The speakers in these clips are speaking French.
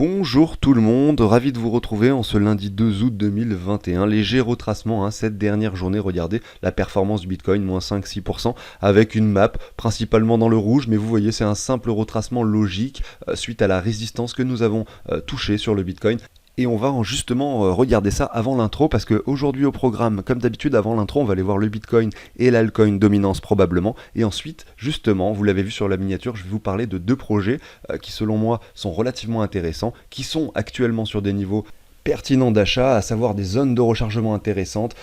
Bonjour tout le monde, ravi de vous retrouver en ce lundi 2 août 2021. Léger retracement, cette dernière journée, regardez la performance du Bitcoin, moins 5-6%, avec une map principalement dans le rouge, mais vous voyez c'est un simple retracement logique suite à la résistance que nous avons touchée sur le Bitcoin. Et on va justement regarder ça avant l'intro parce qu'aujourd'hui au programme, comme d'habitude avant l'intro, on va aller voir le Bitcoin et l'altcoin dominance probablement. Et ensuite, justement, vous l'avez vu sur la miniature, je vais vous parler de deux projets qui selon moi sont relativement intéressants, qui sont actuellement sur des niveaux pertinents d'achat, à savoir des zones de rechargement intéressantes.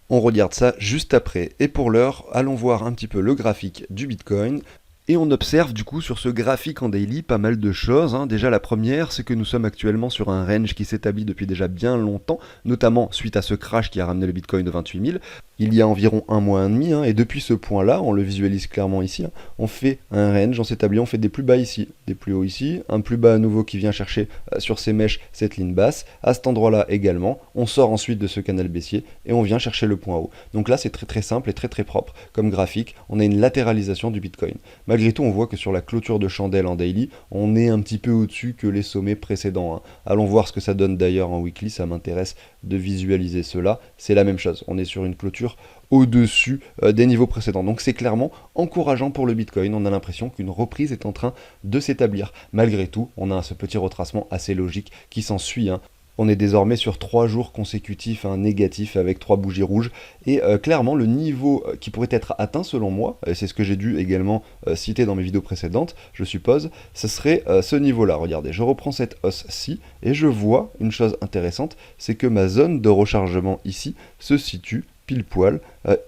On regarde ça juste après. Et pour l'heure, allons voir un petit peu le graphique du Bitcoin. Et on observe du coup sur ce graphique en daily pas mal de choses. Déjà la première, c'est que nous sommes actuellement sur un range qui s'établit depuis déjà bien longtemps, notamment suite à ce crash qui a ramené le Bitcoin de 28 000, il y a environ un mois et demi, et depuis ce point-là, on le visualise clairement ici, on fait un range, on s'établit, on fait des plus bas ici, des plus hauts ici, un plus bas à nouveau qui vient chercher sur ces mèches cette ligne basse, à cet endroit-là également, on sort ensuite de ce canal baissier et on vient chercher le point haut. Donc là c'est très très simple et très très propre comme graphique, on a une latéralisation du Bitcoin. Malgré tout, on voit que sur la clôture de chandelle en daily, on est un petit peu au-dessus que les sommets précédents. Allons voir ce que ça donne d'ailleurs en weekly, ça m'intéresse de visualiser cela. C'est la même chose, on est sur une clôture au-dessus des niveaux précédents. Donc c'est clairement encourageant pour le Bitcoin, on a l'impression qu'une reprise est en train de s'établir. Malgré tout, on a ce petit retracement assez logique qui s'ensuit. On est désormais sur 3 jours consécutifs négatifs avec 3 bougies rouges et clairement le niveau qui pourrait être atteint selon moi, c'est ce que j'ai dû également citer dans mes vidéos précédentes, je suppose, ce serait ce niveau-là. Regardez, je reprends cette hausse-ci et je vois une chose intéressante, c'est que ma zone de rechargement ici se situe pile poil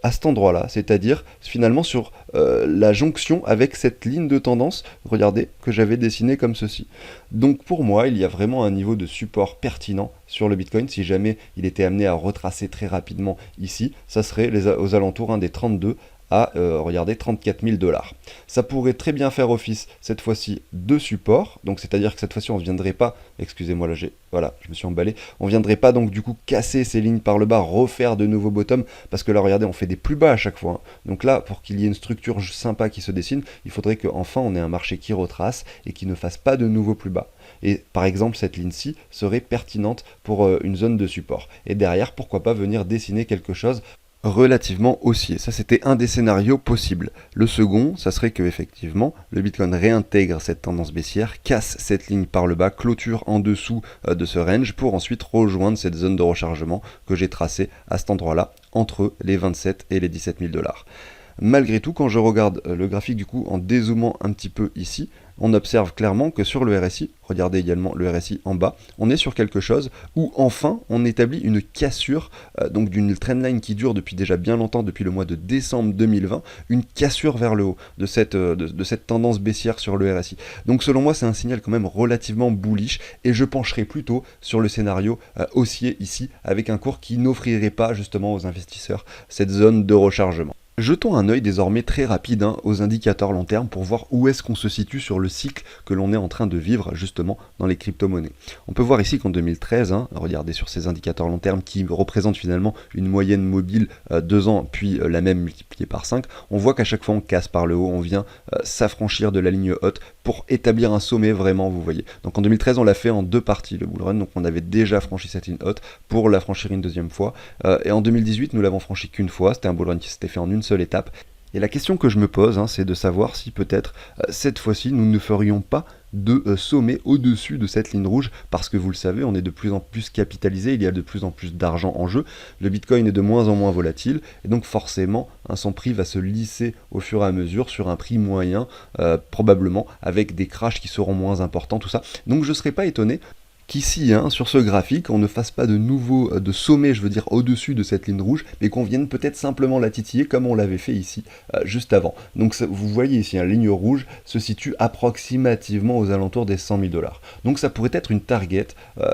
à cet endroit-là, c'est-à-dire finalement sur la jonction avec cette ligne de tendance, regardez, que j'avais dessinée comme ceci. Donc pour moi, il y a vraiment un niveau de support pertinent sur le Bitcoin, si jamais il était amené à retracer très rapidement ici, ça serait aux alentours des 32 à, regardez, 34 000 $. Ça pourrait très bien faire office, cette fois-ci, de support, donc c'est-à-dire que cette fois-ci, on ne viendrait pas, excusez-moi, là, voilà, je me suis emballé, on ne viendrait pas donc du coup casser ces lignes par le bas, refaire de nouveaux bottoms, parce que là, regardez, on fait des plus bas à chaque fois. Donc là, pour qu'il y ait une structure sympa qui se dessine, il faudrait qu'enfin, on ait un marché qui retrace et qui ne fasse pas de nouveaux plus bas. Et par exemple, cette ligne-ci serait pertinente pour une zone de support. Et derrière, pourquoi pas venir dessiner quelque chose relativement haussier. Ça, c'était un des scénarios possibles. Le second, ça serait que effectivement, le Bitcoin réintègre cette tendance baissière, casse cette ligne par le bas, clôture en dessous de ce range pour ensuite rejoindre cette zone de rechargement que j'ai tracée à cet endroit-là, entre les 27 et les 17 000 $. Malgré tout, quand je regarde le graphique du coup en dézoomant un petit peu ici, on observe clairement que sur le RSI, regardez également le RSI en bas, on est sur quelque chose où enfin on établit une cassure donc d'une trendline qui dure depuis déjà bien longtemps, depuis le mois de décembre 2020, une cassure vers le haut de cette tendance baissière sur le RSI. Donc selon moi c'est un signal quand même relativement bullish et je pencherai plutôt sur le scénario haussier ici avec un cours qui n'offrirait pas justement aux investisseurs cette zone de rechargement. Jetons un œil désormais très rapide aux indicateurs long terme pour voir où est-ce qu'on se situe sur le cycle que l'on est en train de vivre justement dans les crypto-monnaies. On peut voir ici qu'en 2013, regardez sur ces indicateurs long terme qui représentent finalement une moyenne mobile 2 ans puis la même multipliée par 5, on voit qu'à chaque fois on casse par le haut, on vient s'affranchir de la ligne haute pour établir un sommet vraiment, vous voyez. Donc en 2013 on l'a fait en 2 parties le bull run, donc on avait déjà franchi cette ligne haute pour la franchir une deuxième fois et en 2018 nous l'avons franchi qu'une fois, c'était un bull run qui s'était fait en une seule étape. Et la question que je me pose, c'est de savoir si peut-être cette fois-ci nous ne ferions pas de sommet au-dessus de cette ligne rouge, parce que vous le savez, on est de plus en plus capitalisé, il y a de plus en plus d'argent en jeu, le Bitcoin est de moins en moins volatile, et donc forcément, son prix va se lisser au fur et à mesure sur un prix moyen, probablement, avec des crashs qui seront moins importants, tout ça. Donc je ne serais pas étonné qu'ici, sur ce graphique, on ne fasse pas de nouveau de sommet, je veux dire, au-dessus de cette ligne rouge, mais qu'on vienne peut-être simplement la titiller comme on l'avait fait ici, juste avant. Donc ça, vous voyez ici, la ligne rouge se situe approximativement aux alentours des 100 000 $. Donc ça pourrait être une target,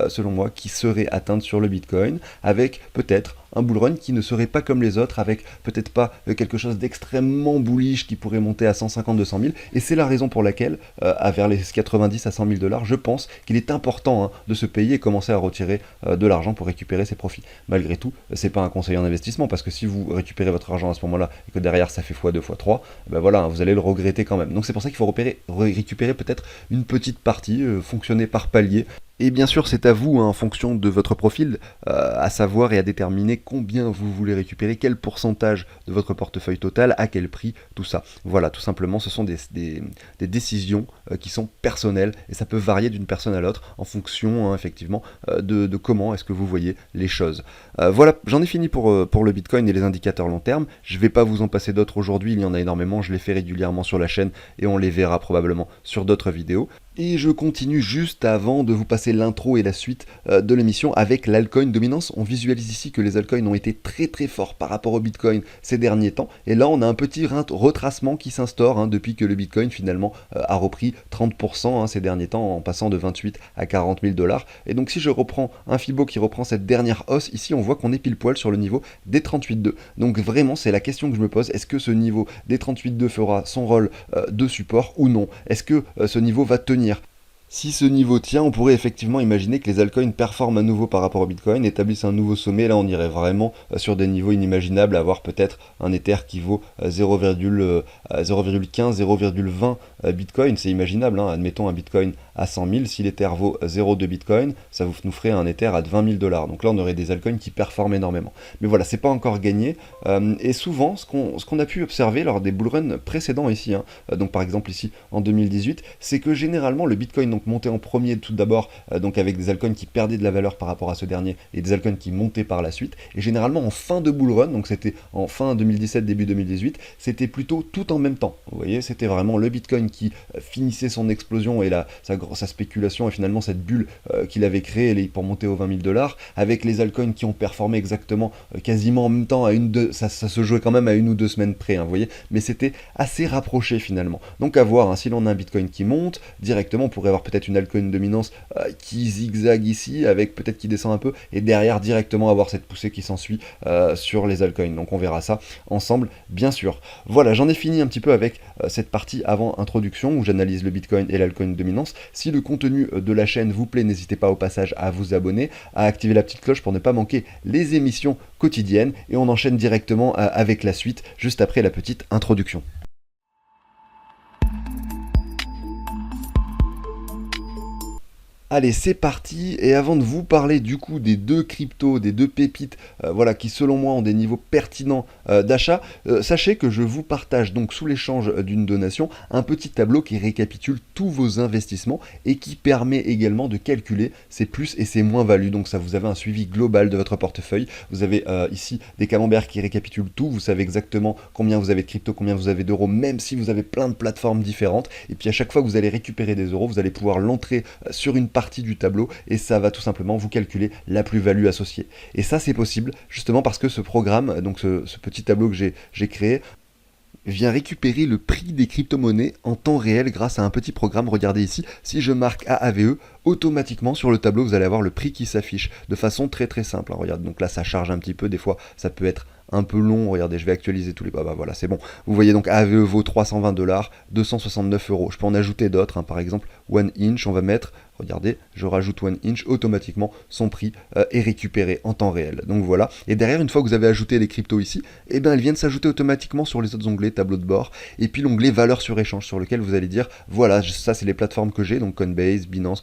selon moi, qui serait atteinte sur le Bitcoin, avec peut-être un bull run qui ne serait pas comme les autres, avec peut-être pas quelque chose d'extrêmement bullish qui pourrait monter à 150-200 000, et c'est la raison pour laquelle, vers les 90 à 100 000 $, je pense qu'il est important de se payer et commencer à retirer de l'argent pour récupérer ses profits. Malgré tout, c'est pas un conseil en investissement, parce que si vous récupérez votre argent à ce moment-là, et que derrière ça fait x2, x3, ben voilà, vous allez le regretter quand même. Donc c'est pour ça qu'il faut récupérer peut-être une petite partie, fonctionner par palier, Et bien sûr, c'est à vous, hein, en fonction de votre profil, à savoir et à déterminer combien vous voulez récupérer, quel pourcentage de votre portefeuille total, à quel prix, tout ça. Voilà, tout simplement, ce sont des décisions qui sont personnelles et ça peut varier d'une personne à l'autre en fonction, hein, effectivement, de comment est-ce que vous voyez les choses. Voilà, j'en ai fini pour le Bitcoin et les indicateurs long terme. Je ne vais pas vous en passer d'autres aujourd'hui, il y en a énormément, je les fais régulièrement sur la chaîne et on les verra probablement sur d'autres vidéos. Et je continue juste avant de vous passer l'intro et la suite de l'émission avec l'altcoin dominance. On visualise ici que les altcoins ont été très très forts par rapport au Bitcoin ces derniers temps. Et là, on a un petit retracement qui s'instaure, hein, depuis que le Bitcoin finalement a repris 30%, hein, ces derniers temps en passant de 28 à 40 000 $. Et donc si je reprends un Fibo qui reprend cette dernière hausse, ici on voit qu'on est pile poil sur le niveau des 38,2. Donc vraiment, c'est la question que je me pose. Est-ce que ce niveau des 38,2 fera son rôle de support ou non? Est-ce que ce niveau va tenir? Si ce niveau tient, on pourrait effectivement imaginer que les altcoins performent à nouveau par rapport au Bitcoin, établissent un nouveau sommet. Là, on irait vraiment sur des niveaux inimaginables, avoir peut-être un Ether qui vaut 0,15, 0,20 Bitcoin. C'est imaginable, hein. Admettons un Bitcoin à 100 000, si l'Ether vaut 0,2 Bitcoin, ça nous ferait un Ether à 20 000 $. Donc là, on aurait des altcoins qui performent énormément. Mais voilà, c'est pas encore gagné. Et souvent, ce qu'on a pu observer lors des bullruns précédents ici, hein, donc par exemple ici en 2018, c'est que généralement le Bitcoin donc montait en premier tout d'abord, donc avec des altcoins qui perdaient de la valeur par rapport à ce dernier et des altcoins qui montaient par la suite. Et généralement en fin de bullrun, donc c'était en fin 2017, début 2018, c'était plutôt tout en même temps. Vous voyez, c'était vraiment le Bitcoin qui finissait son explosion et sa spéculation et finalement cette bulle qu'il avait créée pour monter aux 20 000 $, avec les altcoins qui ont performé exactement quasiment en même temps, ça se jouait quand même à 1 ou 2 semaines près, hein, vous voyez, mais c'était assez rapproché finalement. Donc à voir, hein, si l'on a un Bitcoin qui monte, directement on pourrait avoir peut-être une altcoin dominance qui zigzague ici, avec peut-être qui descend un peu, et derrière directement avoir cette poussée qui s'ensuit sur les altcoins. Donc on verra ça ensemble, bien sûr. Voilà, j'en ai fini un petit peu avec cette partie avant introduction, où j'analyse le Bitcoin et l'altcoin dominance. Si le contenu de la chaîne vous plaît, n'hésitez pas au passage à vous abonner, à activer la petite cloche pour ne pas manquer les émissions quotidiennes, et on enchaîne directement avec la suite, juste après la petite introduction. Allez, c'est parti, et avant de vous parler du coup des deux cryptos, des deux pépites, voilà, qui selon moi ont des niveaux pertinents d'achat, sachez que je vous partage donc sous l'échange d'une donation un petit tableau qui récapitule tous vos investissements et qui permet également de calculer ses plus et ses moins-values. Donc ça, vous avez un suivi global de votre portefeuille, vous avez ici des camemberts qui récapitulent tout, vous savez exactement combien vous avez de crypto, combien vous avez d'euros, même si vous avez plein de plateformes différentes, et puis à chaque fois que vous allez récupérer des euros, vous allez pouvoir l'entrer sur une partie du tableau et ça va tout simplement vous calculer la plus-value associée. Et ça, c'est possible justement parce que ce programme, donc ce petit tableau que j'ai créé, vient récupérer le prix des crypto-monnaies en temps réel grâce à un petit programme. Regardez ici, si je marque AAVE, automatiquement sur le tableau vous allez avoir le prix qui s'affiche de façon très très simple. Alors, regarde, donc là ça charge un petit peu, des fois ça peut être un peu long. Regardez, je vais actualiser tous les... Bah voilà, c'est bon. Vous voyez donc AAVE vaut 320 $, 269 euros. Je peux en ajouter d'autres, hein. Par exemple, One Inch, on va mettre... Regardez, je rajoute One Inch, automatiquement son prix est récupéré en temps réel. Donc voilà. Et derrière, une fois que vous avez ajouté les cryptos ici, eh bien elles viennent s'ajouter automatiquement sur les autres onglets, tableau de bord, et puis l'onglet valeur sur échange, sur lequel vous allez dire, voilà, ça c'est les plateformes que j'ai, donc Coinbase, Binance,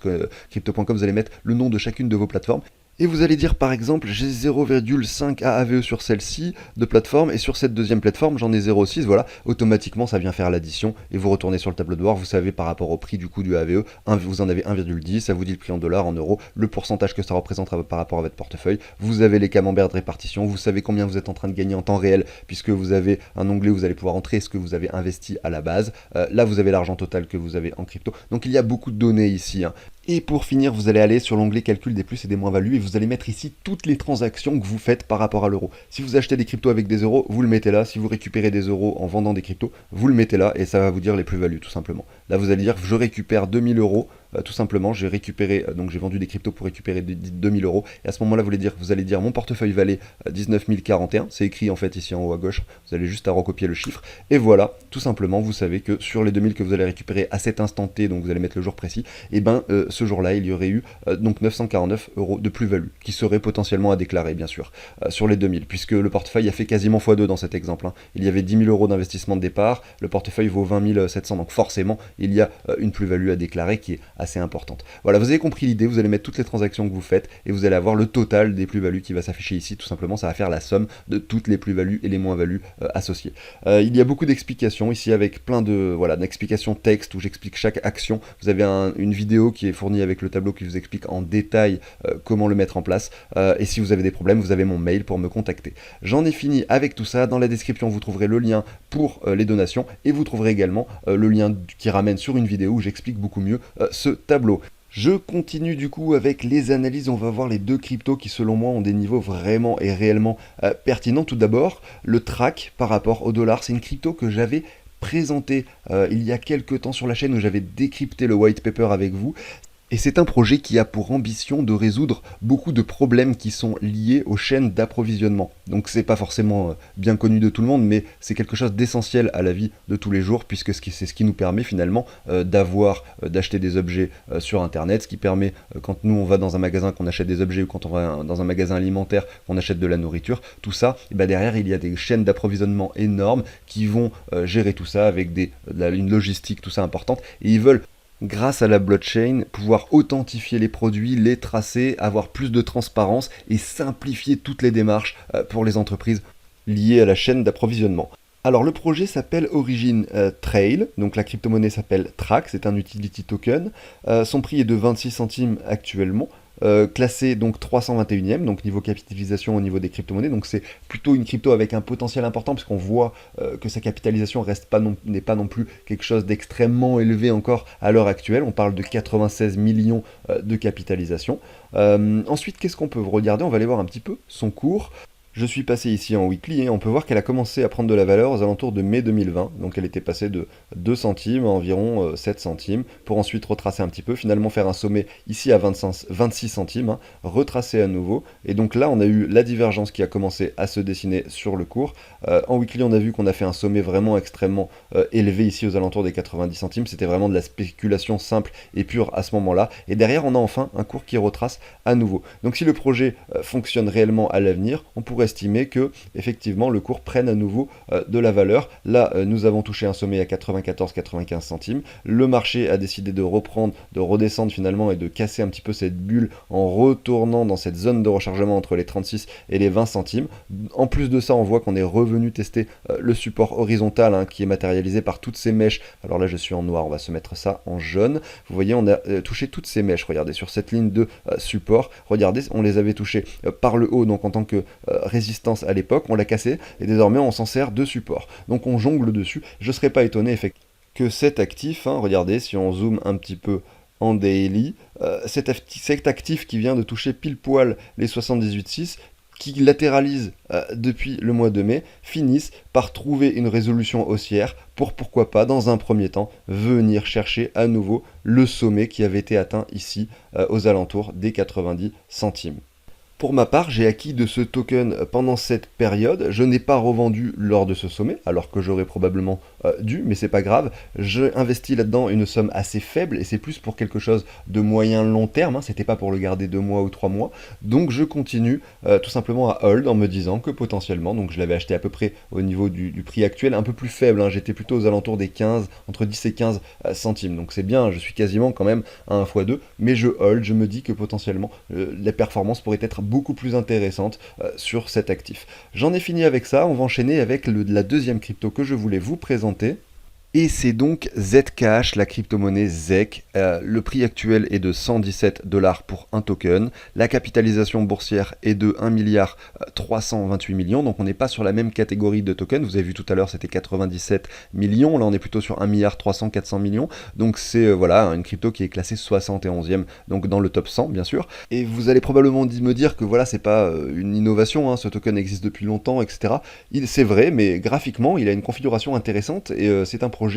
Crypto.com, vous allez mettre le nom de chacune de vos plateformes. Et vous allez dire par exemple, j'ai 0,5 AAVE sur celle-ci de plateforme, et sur cette deuxième plateforme j'en ai 0,6, voilà, automatiquement ça vient faire l'addition, et vous retournez sur le tableau de bord, vous savez par rapport au prix du coup du AAVE, vous en avez 1,10, ça vous dit le prix en dollars, en euros, le pourcentage que ça représente par rapport à votre portefeuille, vous avez les camemberts de répartition, vous savez combien vous êtes en train de gagner en temps réel, puisque vous avez un onglet où vous allez pouvoir entrer ce que vous avez investi à la base, là vous avez l'argent total que vous avez en crypto, donc il y a beaucoup de données ici, hein. Et pour finir, vous allez aller sur l'onglet calcul des plus et des moins-values et vous allez mettre ici toutes les transactions que vous faites par rapport à l'euro. Si vous achetez des cryptos avec des euros, vous le mettez là. Si vous récupérez des euros en vendant des cryptos, vous le mettez là et ça va vous dire les plus-values tout simplement. Là, vous allez dire je récupère 2000 euros. Tout simplement, j'ai récupéré, donc j'ai vendu des cryptos pour récupérer 2000 euros. Et à ce moment-là, vous allez dire mon portefeuille valait 19 041. C'est écrit en fait ici en haut à gauche. Vous allez juste à recopier le chiffre. Et voilà, tout simplement, vous savez que sur les 2000 que vous allez récupérer à cet instant T, donc vous allez mettre le jour précis, et ben ce jour-là, il y aurait eu donc 949 euros de plus-value qui serait potentiellement à déclarer, bien sûr, sur les 2000, puisque le portefeuille a fait quasiment x2 dans cet exemple, hein. Il y avait 10 000 euros d'investissement de départ, le portefeuille vaut 20 700, donc forcément, il y a une plus-value à déclarer qui est assez importante. Voilà, vous avez compris l'idée, vous allez mettre toutes les transactions que vous faites et vous allez avoir le total des plus-values qui va s'afficher ici. Tout simplement, ça va faire la somme de toutes les plus-values et les moins-values associées. Il y a beaucoup d'explications ici avec plein de d'explications texte où j'explique chaque action. Vous avez une vidéo qui est fournie avec le tableau qui vous explique en détail comment le mettre en place. Et si vous avez des problèmes, vous avez mon mail pour me contacter. J'en ai fini avec tout ça. Dans la description, vous trouverez le lien pour les donations et vous trouverez également le lien qui ramène sur une vidéo où j'explique beaucoup mieux ce tableau. Je continue du coup avec les analyses, on va voir les deux cryptos qui selon moi ont des niveaux vraiment et réellement pertinents. Tout d'abord, le track par rapport au dollar, c'est une crypto que j'avais présenté il y a quelques temps sur la chaîne où j'avais décrypté le white paper avec vous. Et c'est un projet qui a pour ambition de résoudre beaucoup de problèmes qui sont liés aux chaînes d'approvisionnement. Donc c'est pas forcément bien connu de tout le monde, mais c'est quelque chose d'essentiel à la vie de tous les jours, puisque c'est ce qui nous permet finalement d'acheter des objets sur Internet, ce qui permet, quand nous on va dans un magasin qu'on achète des objets, ou quand on va dans un magasin alimentaire qu'on achète de la nourriture, tout ça, et derrière il y a des chaînes d'approvisionnement énormes qui vont gérer tout ça avec une logistique, tout ça importante, et ils veulent, grâce à la blockchain, pouvoir authentifier les produits, les tracer, avoir plus de transparence et simplifier toutes les démarches pour les entreprises liées à la chaîne d'approvisionnement. Alors le projet s'appelle Origin Trail, donc la crypto-monnaie s'appelle Track, c'est un utility token. Son prix est de 26 centimes actuellement. Classé donc 321e, donc niveau capitalisation au niveau des crypto-monnaies, donc c'est plutôt une crypto avec un potentiel important, parce qu'on voit que sa capitalisation n'est pas non plus quelque chose d'extrêmement élevé encore à l'heure actuelle, on parle de 96 millions de capitalisation. Ensuite, qu'est-ce qu'on peut regarder? On va aller voir un petit peu son cours. Je suis passé ici en weekly et on peut voir qu'elle a commencé à prendre de la valeur aux alentours de mai 2020. Donc elle était passée de 2 centimes à environ 7 centimes pour ensuite retracer un petit peu, finalement faire un sommet ici à 26 centimes, hein, retracer à nouveau. Et donc là on a eu la divergence qui a commencé à se dessiner sur le cours. En weekly on a vu qu'on a fait un sommet vraiment extrêmement élevé ici aux alentours des 90 centimes. C'était vraiment de la spéculation simple et pure à ce moment-là. Et derrière on a enfin un cours qui retrace à nouveau. Donc si le projet fonctionne réellement à l'avenir, on pourrait estimer que effectivement le cours prenne à nouveau de la valeur. Là nous avons touché un sommet à 94-95 centimes. Le marché a décidé de reprendre, de redescendre finalement et de casser un petit peu cette bulle en retournant dans cette zone de rechargement entre les 36 et les 20 centimes. En plus de ça, on voit qu'on est revenu tester le support horizontal, hein, qui est matérialisé par toutes ces mèches. Alors là je suis en noir, on va se mettre ça en jaune. Vous voyez, on a touché toutes ces mèches, regardez, sur cette ligne de support. Regardez, on les avait touchées par le haut, donc en tant que résistance à l'époque, on l'a cassé et désormais on s'en sert de support. Donc on jongle dessus. Je ne serais pas étonné effectivement que cet actif, hein, regardez, si on zoome un petit peu en daily, cet actif qui vient de toucher pile poil les 78,6, qui latéralise depuis le mois de mai, finissent par trouver une résolution haussière pour, pourquoi pas, dans un premier temps, venir chercher à nouveau le sommet qui avait été atteint ici aux alentours des 90 centimes. Pour ma part, j'ai acquis de ce token pendant cette période. Je n'ai pas revendu lors de ce sommet, alors que j'aurais probablement dû, mais c'est pas grave. J'ai investi là-dedans une somme assez faible et c'est plus pour quelque chose de moyen long terme, hein. C'était pas pour le garder 2 mois ou 3 mois. Donc je continue tout simplement à hold en me disant que potentiellement, donc je l'avais acheté à peu près au niveau du prix actuel, un peu plus faible, hein. J'étais plutôt aux alentours des 15, entre 10 et 15 centimes. Donc c'est bien, je suis quasiment quand même à 1 x 2, mais je hold, je me dis que potentiellement les performances pourraient être beaucoup plus intéressantes sur cet actif. J'en ai fini avec ça, on va enchaîner avec la deuxième crypto que je voulais vous présenter. Et c'est donc Zcash, la crypto-monnaie ZEC. Le prix actuel est de 117 $ pour un token. La capitalisation boursière est de 1 milliard 328 millions. Donc on n'est pas sur la même catégorie de tokens. Vous avez vu tout à l'heure, c'était 97 millions. Là, on est plutôt sur 1 milliard 400 millions. Donc c'est voilà, une crypto qui est classée 71e, donc dans le top 100, bien sûr. Et vous allez probablement me dire que voilà, c'est pas une innovation, hein, ce token existe depuis longtemps, etc. C'est vrai, mais graphiquement, il a une configuration intéressante et c'est un projet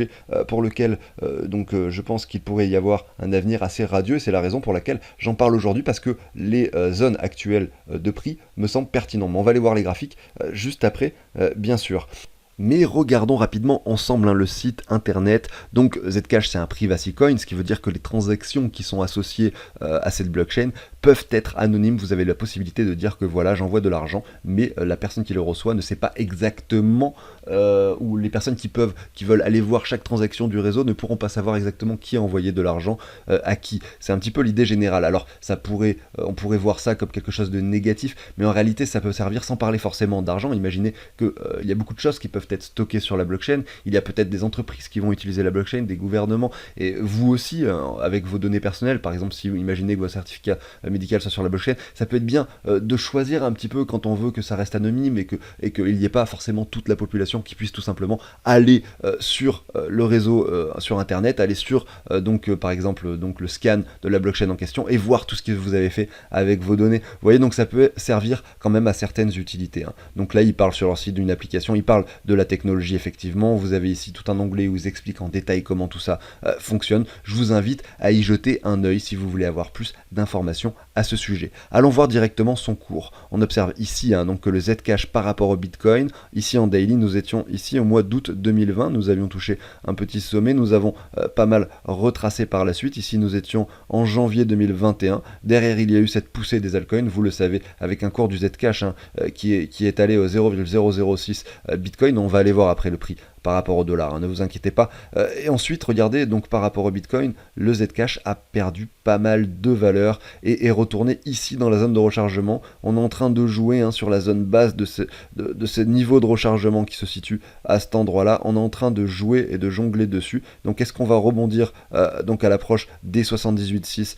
pour lequel je pense qu'il pourrait y avoir un avenir assez radieux, et c'est la raison pour laquelle j'en parle aujourd'hui, parce que les zones actuelles de prix me semblent pertinentes. Mais on va aller voir les graphiques juste après, bien sûr. Mais regardons rapidement ensemble le site internet. Donc Zcash, c'est un privacy coin, ce qui veut dire que les transactions qui sont associées à cette blockchain peuvent être anonymes. Vous avez la possibilité de dire que voilà, j'envoie de l'argent, mais la personne qui le reçoit ne sait pas exactement, ou les personnes qui veulent aller voir chaque transaction du réseau ne pourront pas savoir exactement qui a envoyé de l'argent à qui. C'est un petit peu l'idée générale. Alors on pourrait voir ça comme quelque chose de négatif, mais en réalité ça peut servir sans parler forcément d'argent. Imaginez qu'il y a beaucoup de choses qui peuvent être stockées sur la blockchain. Il y a peut-être des entreprises qui vont utiliser la blockchain, des gouvernements, et vous aussi, avec vos données personnelles. Par exemple, si vous imaginez que vos certificats médicaux soient sur la blockchain, ça peut être bien de choisir un petit peu quand on veut que ça reste anonyme et qu'il n'y ait pas forcément toute la population qui puisse tout simplement aller sur le réseau, sur internet, aller sur par exemple le scan de la blockchain en question et voir tout ce que vous avez fait avec vos données. Vous voyez, donc ça peut servir quand même à certaines utilités, hein. Donc là, ils parlent sur leur site d'une application, ils parlent de la technologie, effectivement. Vous avez ici tout un onglet où ils expliquent en détail comment tout ça fonctionne. Je vous invite à y jeter un œil si vous voulez avoir plus d'informations à ce sujet. Allons voir directement son cours. On observe ici donc que le Zcash par rapport au Bitcoin, ici en daily, nous étions ici au mois d'août 2020, nous avions touché un petit sommet, nous avons pas mal retracé par la suite. Ici, nous étions en janvier 2021. Derrière, il y a eu cette poussée des altcoins, vous le savez, avec un cours du Zcash qui est allé au 0,006 Bitcoin. On va aller voir après le prix par rapport au dollar, hein, ne vous inquiétez pas. Et ensuite, regardez, donc par rapport au Bitcoin, le Zcash a perdu pas mal de valeur et est retourné ici dans la zone de rechargement. On est en train de jouer sur la zone basse de ce niveau de rechargement qui se situe à cet endroit-là. On est en train de jouer et de jongler dessus. Donc est-ce qu'on va rebondir donc à l'approche des 78,6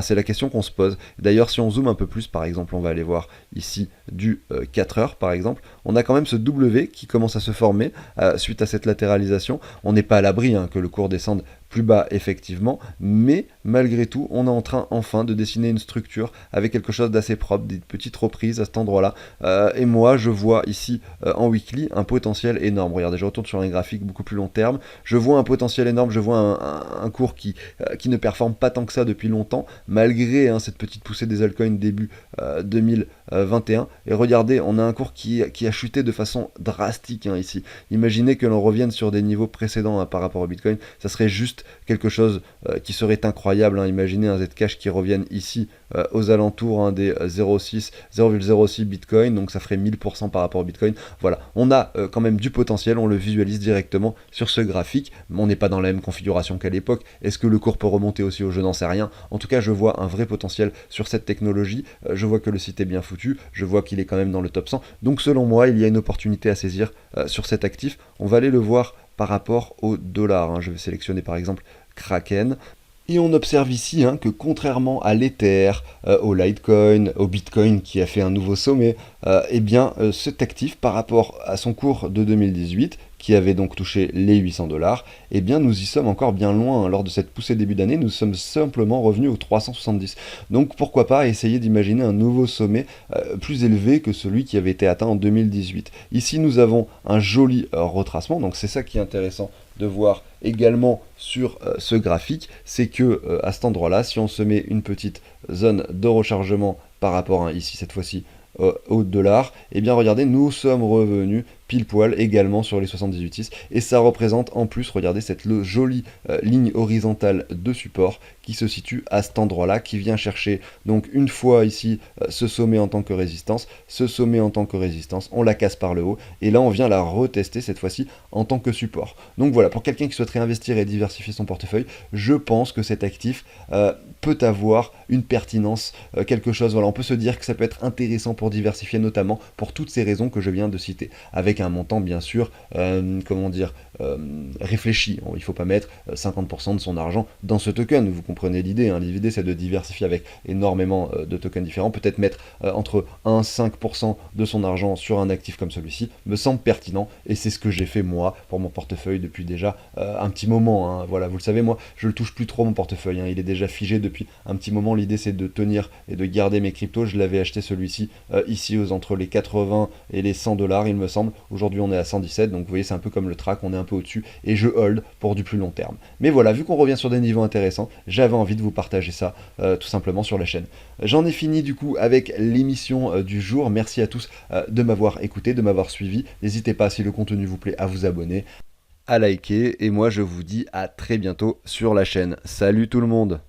c'est la question qu'on se pose. D'ailleurs, si on zoome un peu plus, par exemple, on va aller voir ici du 4 heures, par exemple, on a quand même ce W qui commence à se former suite à cette latéralisation. On n'est pas à l'abri que le cours descende plus bas effectivement, mais malgré tout, on est en train enfin de dessiner une structure avec quelque chose d'assez propre, des petites reprises à cet endroit-là. Et moi, je vois ici en weekly un potentiel énorme. Regardez, je retourne sur un graphique beaucoup plus long terme. Je vois un potentiel énorme, je vois un cours qui ne performe pas tant que ça depuis longtemps, malgré cette petite poussée des altcoins début 2021. Et regardez, on a un cours qui a chuté de façon drastique ici. Imaginez que l'on revienne sur des niveaux précédents par rapport au Bitcoin, ça serait juste quelque chose qui serait incroyable. Imaginez un Zcash qui revienne ici aux alentours des 0,06 Bitcoin, donc ça ferait 1000% par rapport au Bitcoin. Voilà, on a quand même du potentiel, on le visualise directement sur ce graphique, mais on n'est pas dans la même configuration qu'à l'époque. Est-ce que le cours peut remonter aussi haut? Je n'en sais rien. En tout cas, je vois un vrai potentiel sur cette technologie. Je vois que le site est bien foutu, je vois qu'il est quand même dans le top 100. Donc selon moi, il y a une opportunité à saisir sur cet actif. On va aller le voir par rapport au dollar. Je vais sélectionner par exemple Kraken. Et on observe ici que contrairement à l'Ether, au Litecoin, au Bitcoin qui a fait un nouveau sommet, cet actif par rapport à son cours de 2018, qui avait donc touché les 800 $, nous y sommes encore bien loin. Lors de cette poussée début d'année, nous sommes simplement revenus aux 370. Donc pourquoi pas essayer d'imaginer un nouveau sommet plus élevé que celui qui avait été atteint en 2018. Ici, nous avons un joli retracement, donc c'est ça qui est intéressant de voir également sur ce graphique, c'est que à cet endroit-là, si on se met une petite zone de rechargement par rapport ici cette fois-ci au dollar, regardez, nous sommes revenus pile poil également sur les 78,6 et ça représente en plus, regardez, cette jolie ligne horizontale de support qui se situe à cet endroit-là, qui vient chercher donc une fois ici ce sommet en tant que résistance, ce sommet en tant que résistance, on la casse par le haut et là on vient la retester cette fois-ci en tant que support. Donc voilà, pour quelqu'un qui souhaiterait investir et diversifier son portefeuille, je pense que cet actif peut avoir une pertinence, quelque chose, voilà, on peut se dire que ça peut être intéressant pour diversifier, notamment pour toutes ces raisons que je viens de citer, avec un montant bien sûr, réfléchi. Il ne faut pas mettre 50% de son argent dans ce token, vous comprenez l'idée, l'idée c'est de diversifier avec énormément de tokens différents, peut-être mettre entre 1 et 5% de son argent sur un actif comme celui-ci, me semble pertinent, et c'est ce que j'ai fait moi pour mon portefeuille depuis déjà un petit moment, voilà, vous le savez, moi je ne touche plus trop mon portefeuille, il est déjà figé depuis un petit moment, l'idée c'est de tenir et de garder mes cryptos. Je l'avais acheté celui-ci ici entre les 80 et les 100 $, il me semble, Aujourd'hui on est à 117, donc vous voyez c'est un peu comme le track, on est un peu au-dessus et je hold pour du plus long terme. Mais voilà, vu qu'on revient sur des niveaux intéressants, j'avais envie de vous partager ça tout simplement sur la chaîne. J'en ai fini du coup avec l'émission du jour. Merci à tous de m'avoir écouté, de m'avoir suivi. N'hésitez pas, si le contenu vous plaît, à vous abonner, à liker, et moi je vous dis à très bientôt sur la chaîne. Salut tout le monde!